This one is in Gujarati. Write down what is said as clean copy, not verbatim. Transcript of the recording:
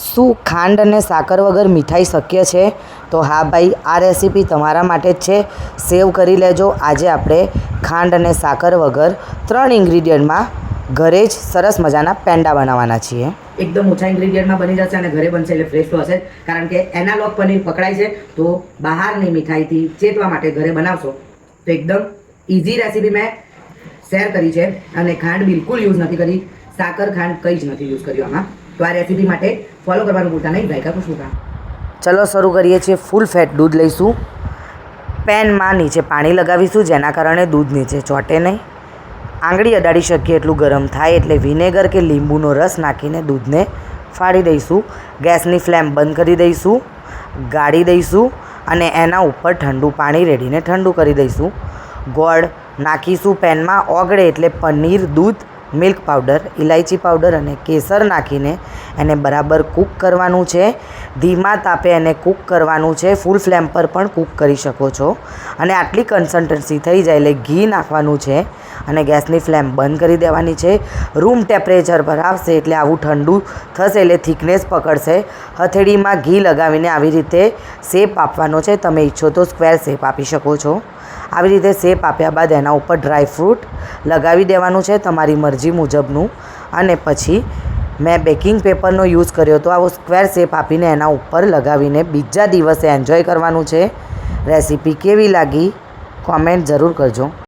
શું ખાંડ અને સાકર વગર મીઠાઈ શક્ય છે? તો હા ભાઈ, આ રેસીપી તમારા માટે જ છે. સેવ કરી લેજો. આજે આપણે ખાંડ અને સાકર વગર 3 ઇન્ગ્રીડિયન્ટમાં ઘરે જ સરસ મજાના પેંડા બનાવવાના છીએ. એકદમ ઓછા ઇન્ગ્રીડિયન્ટમાં બની જશે અને ઘરે બનશે એટલે ફ્રેશ તો હશે જ. કારણ કે એનાલોગ પનીર પકડાય છે, તો બહારની મીઠાઈથી ચેતવા માટે ઘરે બનાવશો તો એકદમ ઇઝી રેસીપી મેં શેર કરી છે. અને ખાંડ બિલકુલ યુઝ નથી કરી, સાકર ખાંડ કંઈ જ નથી યુઝ કર્યું આમાં. તો આ રેસીપી માટે ફોલો કરવાનું ભૂલતા નહીં. ગાયકા ખુશબુતા. ચલો શરૂ કરીએ છીએ. ફૂલ ફેટ દૂધ લઈશું. પેનમાં નીચે પાણી લગાવીશું, જેના કારણે દૂધ નીચે ચોંટે નહીં. આંગળી અડાડી શકીએ એટલું ગરમ થાય એટલે વિનેગર કે લીંબુનો રસ નાખીને દૂધને ફાડી દઈશું. ગેસની ફ્લેમ બંધ કરી દઈશું, ગાળી દઈશું અને એના ઉપર ઠંડુ પાણી રેડીને ઠંડુ કરી દઈશું. ગોળ નાખીશું પેનમાં. ઓગળે એટલે પનીર, દૂધ, મિલ્ક પાવડર, ઇલાયચી પાવડર અને કેસર નાખીને એને બરાબર કૂક કરવાનું છે. ધીમા તાપે એને કૂક કરવાનું છે. ફૂલ ફ્લેમ પર પણ કૂક કરી શકો છો. અને આટલી કન્સિસ્ટન્સી થઈ જાય એટલે ઘી નાખવાનું છે અને ગેસની ફ્લેમ બંધ કરી દેવાની છે. રૂમ ટેમ્પરેચર પર આવશે એટલે આવું ઠંડુ થશે એટલે થિકનેસ પકડશે. હથેળીમાં ઘી લગાવીને આવી રીતે શેપ આપવાનો છે. તમે ઈચ્છો તો સ્ક્વેર શેપ આપી શકો છો. આવી રીતે શેપ આપ્યા બાદ એના ઉપર ડ્રાયફ્રૂટ લગાવી દેવાનું છે તમારી મરજી મુજબનું. અને પછી મેં બેકિંગ પેપરનો યુઝ કર્યો તો આવો સ્ક્વેર શેપ આપીને એના ઉપર લગાવીને બીજા દિવસે એન્જોય કરવાનું છે. રેસીપી કેવી લાગી કોમેન્ટ જરૂર કરજો.